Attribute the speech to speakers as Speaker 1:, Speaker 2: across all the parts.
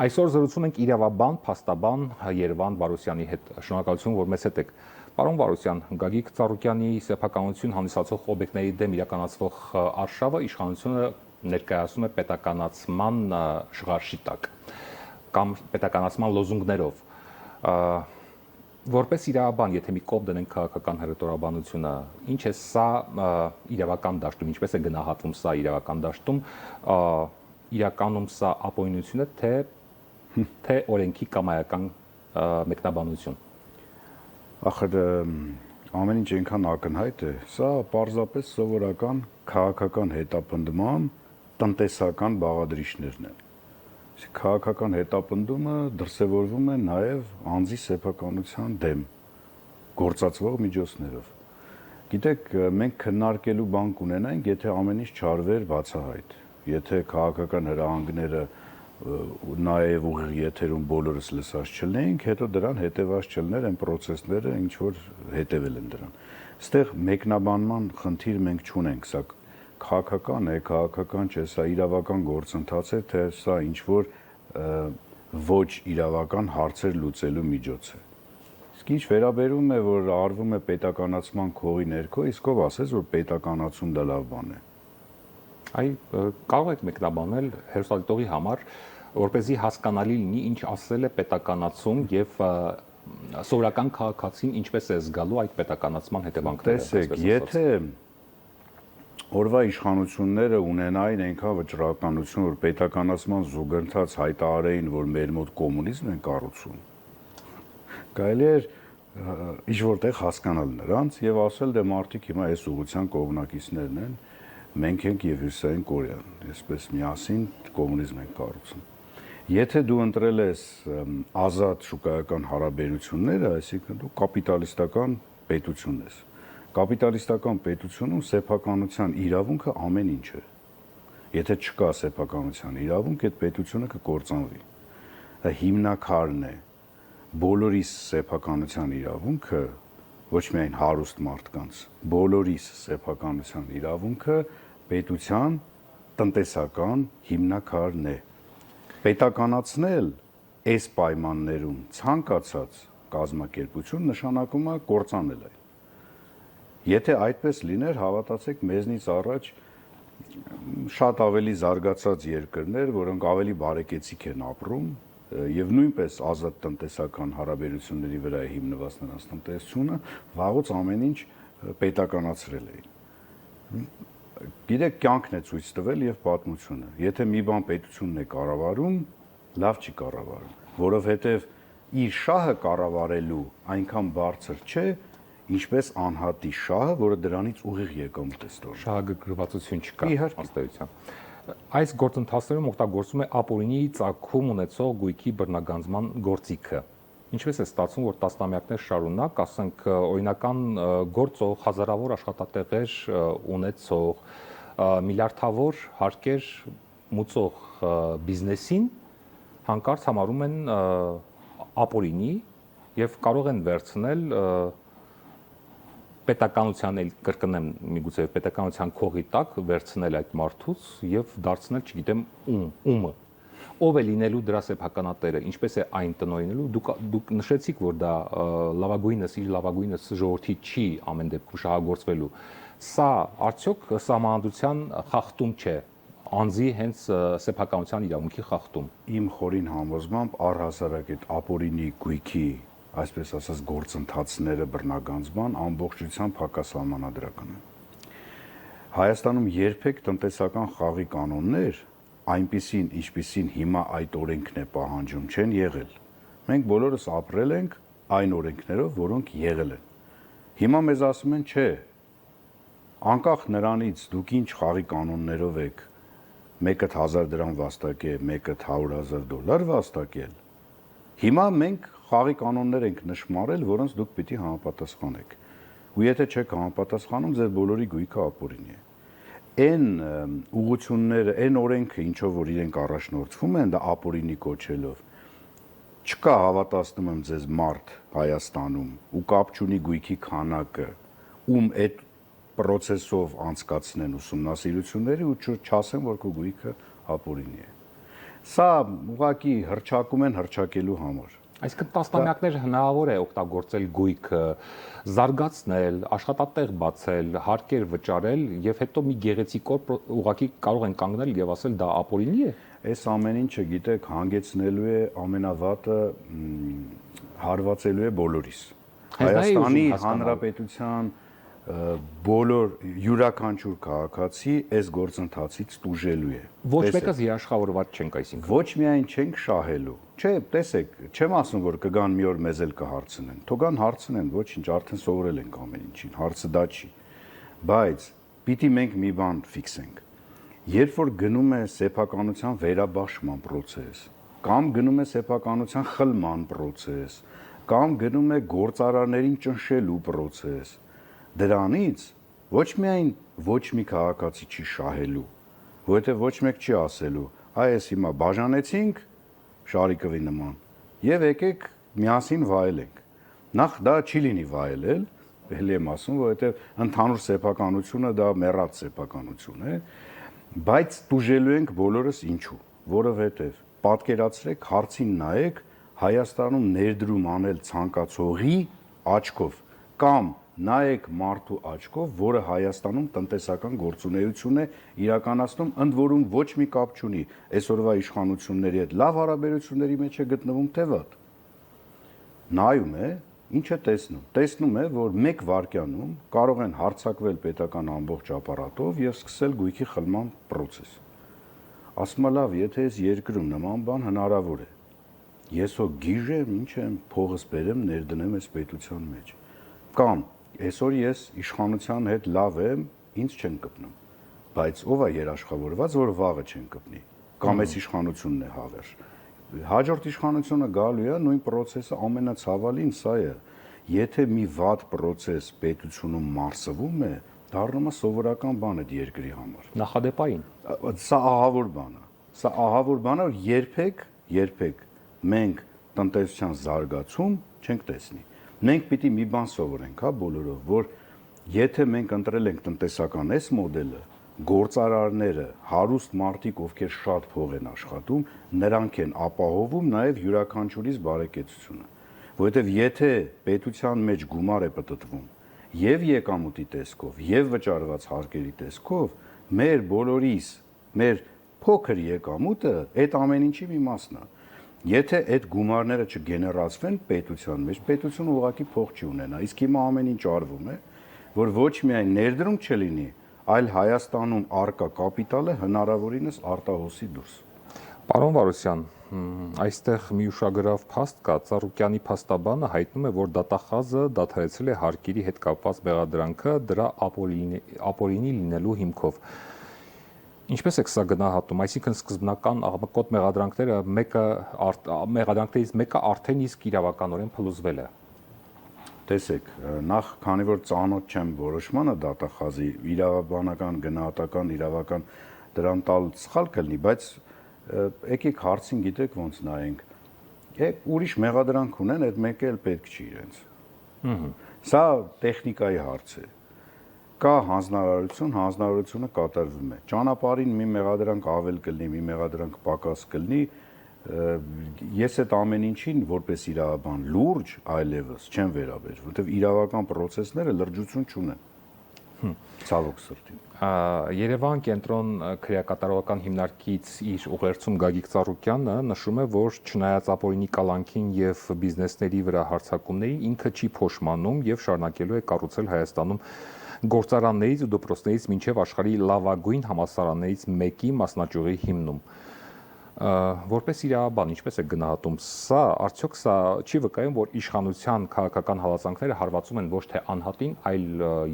Speaker 1: Այսօր զրուցում ենք իրավաբան, փաստաբան Երևան Վարոսյանի հետ։ Շնորհակալություն, որ մեզ հետ եք։ Պարոն Վարոսյան, Գագիկ Ծառուկյանի սեփականություն հանդիսացող օբյեկտների դեմ իրականացվող արշավը իշխանությունը ներկայացնում է պետականացման շղարշի տակ կամ պետականացման լոզունգներով։ Որպես իրավաբան, եթե մի կողմ դնենք քաղաքական հռետորաբանությունը, ինչ է սա իրավական դաշտում, ինչպես է գնահատվում սա իրավական դաշտում, իրականում սա ապօրինություն է, թե օրենքի կամայական մեկնաբանություն։
Speaker 2: Ախր ամեն ինչ այնքան ակնհայտ է, սա պարզապես սովորական քաղաքական հետապնդման տնտեսական բաղադրիչներն են։ Քաղաքական հետապնդումը դրսևորվում է նաև անձի սեփականության դեմ գործածվող միջոցներով։ Գիտեք, մենք քննարկելու բան կունենանք, եթե ամեն ինչ չարվեր բացահայտ, եթե քաղաքական հրահանգները նաև ուղիղ եթերում բոլորս լսած չլինենք, հետո դրան հետևած չլներ այն պրոցեսները, ինչ որ հետևել են դրան։ Այստեղ մեկնաբանման խնդիր մենք չունենք, սա քաղաքական է, քաղաքական չէ, սա իրավական գործընթաց է, թե սա ինչ որ ոչ իրավական հարցեր լուծելու միջոց է։ Իսկ ինչ վերաբերում է, որ արվում է պետականացման քողի ներքո, իսկ ով ասեց, որ պետականացում դա լավ բան է։
Speaker 1: Այ կարող եք մեկնաբանել հերոստատիտողի համար, որպեսզի հասկանալի լինի, ինչ ասել է պետականացում եւ սովորական քաղաքացին ինչպես է զգալու այդ պետականացման հետևանքները։
Speaker 2: Տեսեք, եթե օրվա իշխանությունները ունենային այնքան վճռականություն, որ պետականացման զուգընթաց հայտարարեին, որ մեր մոտ կոմունիզմ են կառուցում, կարելի էր ինչ-որտեղ հասկանալ նրանց եւ ասել, դե մարդիկ հիմա այս ուղղության կողմնակիցներն են, մենք ենք եւ Հյուսիսային Կորեան, այսպես միասին կոմունիզմ են կառուցում։ Եթե դու ընտրել ես ազատ շուկայական հարաբերությունները, այսինքն դու կապիտալիստական պետություն ես։ Կապիտալիստական պետությունում սեփականության իրավունքը ամեն ինչ է։ Եթե չկա սեփականության իրավունք, այդ պետությունը կկործանվի։ Դա հիմնակարն է։ Բոլորիս սեփականության իրավունքը, ոչ միայն հարուստ մարդկանց, բոլորիս սեփականության իրավունքը պետության տնտեսական հիմնակարն է։ Պետականացնել այս պայմաններում ցանկացած կազմակերպություն նշանակում է կործանել այն։ Եթե այդպես լիներ, հավատացեք, մեզնից առաջ շատ ավելի զարգացած երկրներ, որոնք ավելի բարեկեցիկ են ապրում եւ նույնպես ազատ տնտեսական հարաբերությունների վրա է հիմնված նրանց տնտեսությունը, վաղուց ամեն ինչ պետականացրել էին։ Գիտեք, կյանքն է ցույց տվել եւ պատմությունը։ Եթե մի բան պետությունն է կառավարում, լավ չի կառավարում, որովհետեւ իր շահը կառավարելու այնքան բարձր չէ, ինչպես անհատի շահը, որը դրանից ուղիղ եկամուտ է ստանում։
Speaker 1: Շահագրգռվածություն չկա ըստեյության։ Այս գործընթացներում օգտագործում է ապօրինի ծագում ունեցող գույքի բռնագանձման գործիքը։ Ինչպես է ստացվում, որ տասնամյակներ շարունակ, ասենք, օրինական գործող, հազարավոր աշխատատեղեր ունեցող, միլիարդավոր հարկեր մուծող բիզնեսին հանկարծ համարում են ապօրինի եւ կարող են վերցնել պետականության կրկնեմ միգուցե պետականության քողի տակ վերցնել այդ մարդուց եւ դարձնել, չգիտեմ, ումը ով է լինելու դրա սեփականատերը, ինչպես է այն տնօրինելու, դուք նշեցիք, որ դա լավագույնս իր լավագույնս ժողովրդի չի ամեն դեպքում շահագործվելու։ Սա արդյոք սահմանադրության խախտում չէ, անձի հենց սեփականության իրավունքի խախտում։
Speaker 2: Իմ խորին համոզմամբ առհասարակ այդ ապօրինի գույքի, այսպես ասած, գործընթացները բռնագանձման ամբողջությամբ հակասահմանադրական են։ Հայաստանում երբեք տնտեսական խաղի կանոններ այնպիսին, ինչպիսին հիմա այդ օրենքն է պահանջում, չեն եղել։ Մենք բոլորս ապրել ենք այն օրենքներով, որոնք եղել են։ Հիմա մեզ ասում են, չէ, անկախ նրանից դուք ինչ խաղի կանոններով եք, մեկը 1000 դրամ վաստակել, մեկը $100,000 վաստակել։ Հիմա մենք խաղի կանոններ ենք նշմարել, որոնց դուք պիտի համապատասխանեք։ Ու եթե չեք համապատասխանում, ձեր բոլորի գույքը ապօրինի է։ Այն ուղղությունները, այն օրենքը, ինչով որ իրենք առաջնորդվում են, դա ապօրինի կոչելով, չկա, հավատացնում եմ ձեզ, մարդ Հայաստանում ու կապ չունի գույքի քանակը, ում այդ պրոցեսով անցկացնեն ուսումնասիրությունները ու չասեն, որ քո գույքը ապօրինի է։ Սա ուղղակի հրճակում են հրճակելու համար։
Speaker 1: Այսինքն տասնամյակներ հնարավոր է օգտագործել գույքը, զարգացնել, աշխատատեղ բացել, հարկեր վճարել եւ հետո մի գեղեցիկ օր ուղղակի կարող են կանգնել եւ ասել դա ապօրինի է։
Speaker 2: Այս ամեն ինչը գիտեք հանգեցնելու է ամենավատը հարվածելու է բոլորիս։ Հայաստանի Հանրապետության բոլոր յուրաքանչյուր քաղաքացի այս գործընթացից տուժելու է։
Speaker 1: Ոչ մեկը երաշխավորված չենք այսինքն։
Speaker 2: Ոչ միայն չենք շահելու։ Չէ, տեսեք, չեմ ասում որ կգան մի օր մեզ էլ կհարցնեն։ Թողան հարցնեն, ոչինչ, արդեն սովորել ենք ամեն ինչին, հարցը դա չի։ Բայց պիտի մենք մի բան ֆիքսենք։ Երբ որ գնում է սեփականության վերաբաշխման process, կամ գնում է սեփականության խլման process, կամ գնում է գործարարներին ճնշելու process, դրանից ոչ միայն ոչ մի քաղաքացի չի շահելու, որովհետև ոչ մեկ չի ասելու, այս հիմա բաժանեցինք շարիկովի նման եւ եկեք միասին վայելենք։ Նախ դա չի լինի վայելել, ելի եմ ասում, որովհետև ընդհանուր սեփականությունը դա մեռած սեփականություն է, բայց տուժելու ենք բոլորս ինչու, որովհետև պատկերացրեք, հարցին նայեք Հայաստանում ներդրում անել ցանկացողի աչքով կամ նայեք մարդու աչքով, որը Հայաստանում տնտեսական գործունեություն է իրականացնում, ընդ որում ոչ մի կապ չունի այսօրվա իշխանությունների հետ, լավ հարաբերությունների մեջ է գտնվում թե վատ։ Նայում է, ինչ է տեսնում։ Տեսնում է, որ 1 վայրկյանում կարող են հարձակվել պետական ամբողջ ապարատով եւ սկսել գույքի խլման process։ Ասում է լավ, եթե այս երկրում նման բան հնարավոր է, ես հո գիժեմ, ինչ եմ, փողս բերեմ, ներդնեմ այս պետության մեջ։ Կամ այսօր ես իշխանության հետ լավ եմ, ինձ չեն կպնում, բայց ով է երաշխավորված, որ վաղը չեն կպնի, կամ այս իշխանությունն է հավերժ։ Հաջորդ իշխանությունը գալու է, նույն process-ը ամենացավալին սա է։ Եթե մի վատ process պետությունում մարսվում է, դառնում է սովորական բան այդ երկրի համար։
Speaker 1: Նախադեպային։
Speaker 2: Սա ահավոր բան է։ Սա ահավոր բան է, որ երբեք մենք տնտեսության զարգացում չենք տեսնի։ Մենք պիտի մի բան սովորենք, հա, բոլորով, որ եթե մենք ընտրել ենք տնտեսական այս մոդելը, գործարարները, հարուստ մարդիկ, ովքեր շատ փող են աշխատում, նրանք են ապահովում նաև յուրաքանչյուրիս բարեկեցությունը, որովհետև եթե պետության մեջ գումար է պտտվում եւ եկամուտի տեսքով, եւ վճարված հարկերի տեսքով, մեր բոլորիս, մեր փոքր եկամուտը այդ ամեն ինչի մի մասն է։ Եթե այդ գումարները չգեներացվեն պետության մեջ, պետությունը ուղղակի փող չի ունենա։ Իսկ հիմա ամեն ինչ արվում է, որ ոչ միայն ներդրում չլինի, այլ Հայաստանում արկա կապիտալը հնարավորինս արտահոսի դուրս։
Speaker 1: Պարոն Վարոսյան, այստեղ մի ուշագրավ փաստ կա, Ծառուկյանի փաստաբանը հայտնում է, որ դատախազը դադարեցրել է հարկերի հետ կապված մեղադրանքը դրա ապօրինի լինելու հիմքով։ Ինչպես եք սա գնահատում, այսինքն սկզբնական աղմկոտ մեղադրանքներից մեկը արդեն իսկ իրավականորեն փլուզվել է։
Speaker 2: Տեսեք, նախ քանի որ ծանոթ չեմ որոշմանը դատախազի իրավաբանական, գնահատական, իրավական դրան տալ սխալ կլինի, բայց եկեք հարցին գիտեք ոնց նայենք։ Ուրիշ մեղադրանք ունեն, այդ մեկը էլ պետք չի իրենց։ Սա տեխնիկայի հարց է։ Կա հանձնարարություն, հանձնարարությունը կատարվում է։ Ճանապարհին մի մեղադրանք ավել կլինի, մի մեղադրանք պակաս կլինի, ես այդ ամեն ինչին որպես իրավաբան լուրջ այլևս չեմ վերաբերվում, որովհետև իրավական process-ները լրջություն չունեն։ Ցավոք սրտի։
Speaker 1: Երևան կենտրոն քրեակատարողական հիմնարկից իր ուղերձում Գագիկ Ծառուկյանը նշում է, որ չնայած ապօրինի կալանքին եւ բիզնեսների վրա հարձակումներին, ինքը չի փոշմանում եւ շարունակելու է կառուցել Հայաստանում գործարաններից ու դպրոցներից մինչև աշխարհի լավագույն համալսարաններից մեկի մասնաճյուղի հիմնում։ Որպես իրավաբան, ինչպես է գնահատում սա, արդյոք սա չի վկայում, որ իշխանության քաղաքական հալածանքները հարվածում են ոչ թե անհատին, այլ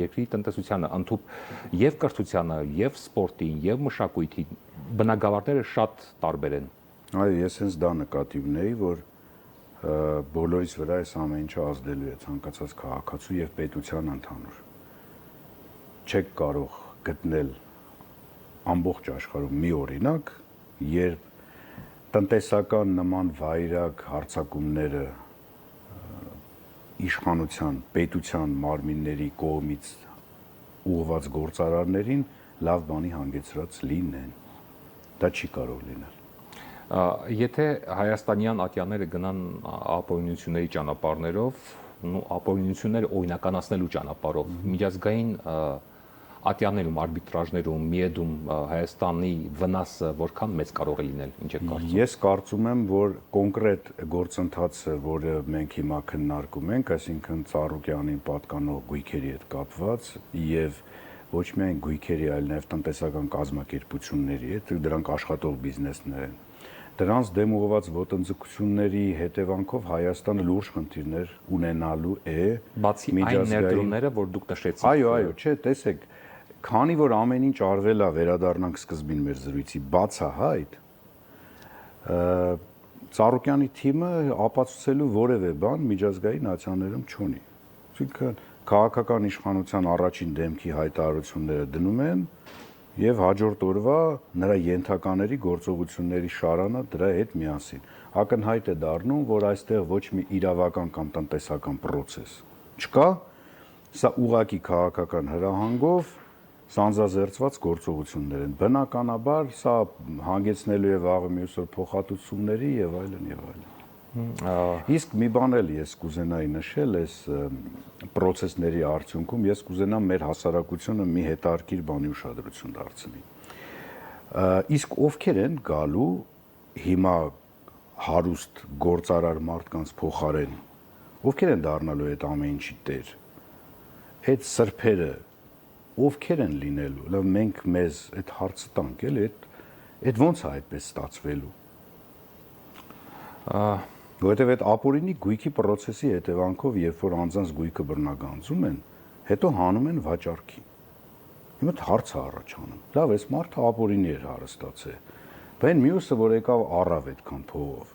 Speaker 1: երկրի տնտեսությանը, ընդհանուր եւ կրթությանը, եւ սպորտին, եւ մշակույթին, բնագավառները շատ տարբեր են։
Speaker 2: Այո, ես հենց դա նկատի ունեի, որ բոլորիս վրա այս ամեն ինչը ազդելու է ցանկացած քաղաքացու եւ պետության ընդհանուր։ Չեք կարող գտնել ամբողջ աշխարհում մի օրինակ, երբ տնտեսական նման վայրագ հարձակումները իշխանության, պետության մարմինների կողմից ուղղված գործարարներին լավ բանի հանգեցրած լինեն։ Դա չի կարող լինել։
Speaker 1: Եթե հայաստանյան ատյանները գնան ապօրինությունների ճանապարհներով, ապօրինությունները օրինականացնելու ճանապարհով, միջազգային ատյաներում, արբիտրաժներում, միեդում Հայաստանի վնասը որքան մեծ կարող է լինել, ինչ եք կարծում։
Speaker 2: Ես կարծում եմ, որ կոնկրետ գործընթացը, որը մենք հիմա քննարկում ենք, այսինքն Ծառուկյանին պատկանող գույքերի հետ կապված եւ ոչ միայն գույքերի, այլ նաեւ տնտեսական կազմակերպությունների հետ, դրանք աշխատող բիզնեսներ են։ Դրանց դեմ ուղղված ոտնձգությունների հետևանքով Հայաստանը լուրջ խնդիրներ ունենալու է
Speaker 1: Բացի այն ներդրումները, որ դուք նշեցիք։
Speaker 2: Այո, չէ, տեսեք, քանի որ ամեն ինչ արվել է, վերադառնանք սկզբին մեր զրույցի, բացահայտ, Ծառուկյանի թիմը ապացուցելու որևէ բան միջազգային ատյաններում չունի։ Այսինքն քաղաքական իշխանության առաջին դեմքի հայտարարությունները դնում են եւ հաջորդ օրվա նրա ենթակաների գործողությունների շարանը դրա հետ միասին ակնհայտ է դառնում, որ այստեղ ոչ մի իրավական կամ տնտեսական process չկա, սա ուղղակի քաղաքական հրահանգով սանձազերծված գործողություններ են։ Բնականաբար սա հանգեցնելու է վաղը մյուս օր փոխհատուցումների եւ այլն եւ այլն։ Իսկ մի բան էլ ես կուզենայի նշել այս process-ների արդյունքում, ես կուզենամ մեր հասարակությունը մի հետաքրքիր բանի ուշադրություն դարձնի։ Իսկ ովքեր են գալու հիմա հարուստ գործարար մարդկանց փոխարեն, ովքեր են դառնալու այդ ամեն ինչի տեր։ Այդ սրբերը ովքեր են լինելու։ Լավ, մենք մեզ այդ հարցը տանք, էլի, այդ ոնց է այդպես ստացվելու։ Որովհետև այդ ապօրինի գույքի process-ի հետևանքով, երբ որ անձանց գույքը բռնագանձում են, հետո հանում են վաճառքի։ Հիմա հարց է առաջանում։ Լավ, այս մարդը ապօրինի էր հարստացել։ Բայց մյուսը, որ եկավ առավ այդքան փողով,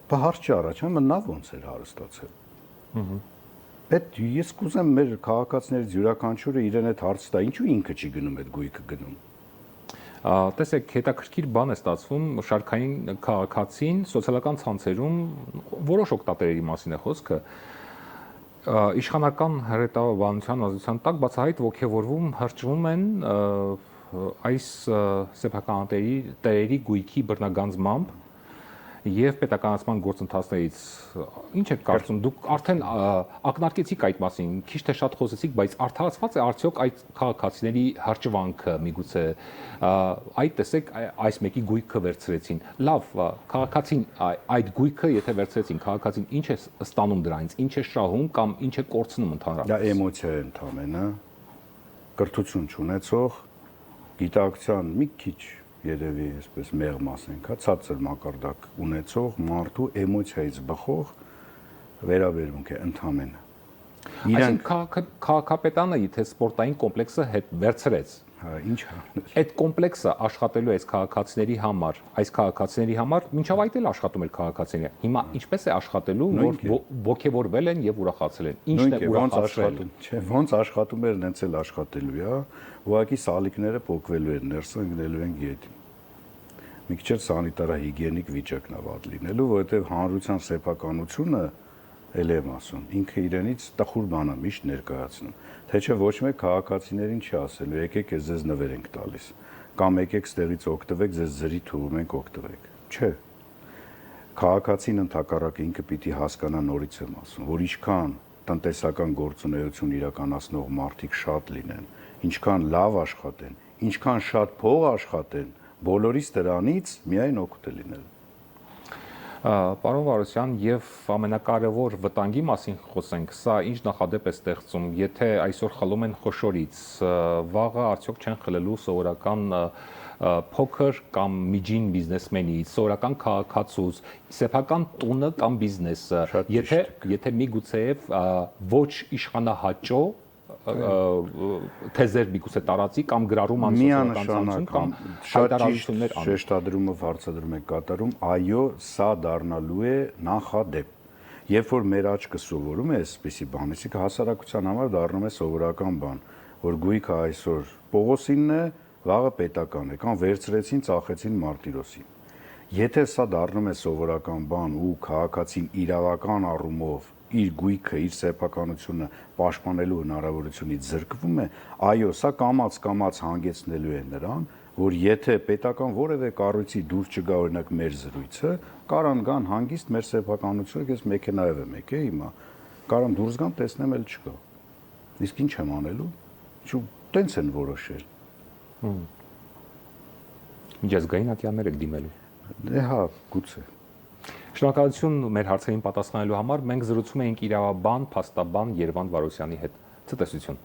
Speaker 2: բա հարց չի առաջանում, նա ոնց էր հարստացել։ Այդ ես կուզեմ մեր քաղաքացիներից յուրաքանչյուրը իրեն այդ հարցը տա, ինչու ինքը չի գնում այդ գույքը գնում։
Speaker 1: Տեսեք, հետաքրքիր բան է ստացվում շարքային քաղաքացին սոցիալական ցանցերում որոշ օգտատերերի մասին է խոսքը իշխանական հրետանության ազդեցության տակ բացահայտ ոգևորվում հրճվում են այս սեփականատերերի գույքի բռնագանձմամբ եւ պետականացման գործընթացներից ինչ եք կարծում դուք արդեն ակնարկեցիք այդ մասին քիչ թե շատ խոսեցիք բայց արդարացված է արդյոք այդ քաղաքացիների հարճվանքը միգուցե այդ տեսեք այս մեկի գույքը վերցրեցին լավ քաղաքացին այդ գույքը եթե վերցրեցին քաղաքացին ինչ է ստանում դրանից ինչ է շահում կամ ինչ է կորցնում ընդհանրապես
Speaker 2: դա էմոցիա է ընդհանրապես կրթություն չունեցող գիտակցության մի քիչ երևի այսպես մեղմ ասենք, ցածր մակարդակ ունեցող մարդու էմոցիայից բխող վերաբերմունք է ընդհանրապես։
Speaker 1: Այսինքն քաղաքապետանը եթե սպորտային կոմպլեքսը հետ վերցրեց,
Speaker 2: ինչ է։
Speaker 1: Այդ կոմպլեքսը աշխատելու այս քաղաքացիների համար, մինչև այդ էլ աշխատում էր քաղաքացիները։ Հիմա ինչպես է աշխատելու, որ ոգևորվել են եւ ուրախացել են։ Ինչն է ուրախացրել։
Speaker 2: Չէ, ոնց աշխատում էր, նենց էլ աշխատելու է, ուղղակի սալիկները փոկվելու են, ներսը ընկնելու են գետին։ Մի քիչ սանիտարահիգիենիկ վիճակն է վատ լինելու, որովհետեւ հանրության սեփականությունը էլ եմ ասում, ինքը իրենից տխուր բան է միշտ ներկայացնում, թե չէ ոչ մեկ քաղաքացիներին չի ասելու, եկեք ձեզ նվեր ենք տալիս, կամ եկեք ստեղից օգտվեք, ձեզ զրի թվում ենք օգտվեք։ Չէ։ Քաղաքացին ընդհակառակը ինքը պիտի հասկանա նորից եմ ասում, որ ինչքան տնտեսական գործունեություն իրականացնող մարդիկ շատ լինեն, ինչքան լավ աշխատեն, ինչքան շատ փող աշխատեն, բոլորից դրանից միայն օգուտ է լինել։
Speaker 1: Պարոն Վարդասյան, եւ ամենակարևոր վտանգի մասին խոսենք, սա ինչ նախադեպ է ստեղծում, եթե այսօր խլում են խոշորից, վաղը արդյոք չեն խլելու սովորական փոքր կամ միջին բիզնեսմենից, սովորական քաղաքացուց, սեփական տունը կամ բիզնեսը, եթե միգուցեև ոչ իշխանահաճո թեզեր միգուցե տարածի կամ գրառում անսոցիալական կամ հայտարարություններ անի։
Speaker 2: Շեշտադրումով հարցադրում եք կատարում, այո, սա դառնալու է նախադեպ։ Երբ որ մեր աչքը սովորում է այսպիսի բան, իսկ հասարակության համար դառնում է սովորական բան, որ գույքը այսօր Պողոսինն է, վաղը պետական է, կամ վերցրեցին, ծախեցին Մարտիրոսին։ Եթե սա դառնում է սովորական բան ու քաղաքացին իրավական առումով իր գույքը, իր սեփականությունը պաշտպանելու հնարավորությունից զրկվում է, այո, սա կամաց հանգեցնելու է նրան, որ եթե պետական որևէ կառույցի դուրս չգա օրինակ մեր զրույցը, կարան գան հանգիստ մեր սեփականությունը, ես մեքենայով եմ եկել հիմա, կարան դուրս գան, տեսնեմ էլ չկա։ Իսկ ինչ եմ անելու։ Ինչու տենց են որոշել։
Speaker 1: Միջազգային ատյաններ եք դիմելու։
Speaker 2: Դե հա, գուցե։
Speaker 1: Շնորհակալություն մեր հարցերին պատասխանելու համար։ Մենք զրուցում էինք իրավաբան, փաստաբան Երվանդ Վարոսյանի հետ։ Ցտեսություն։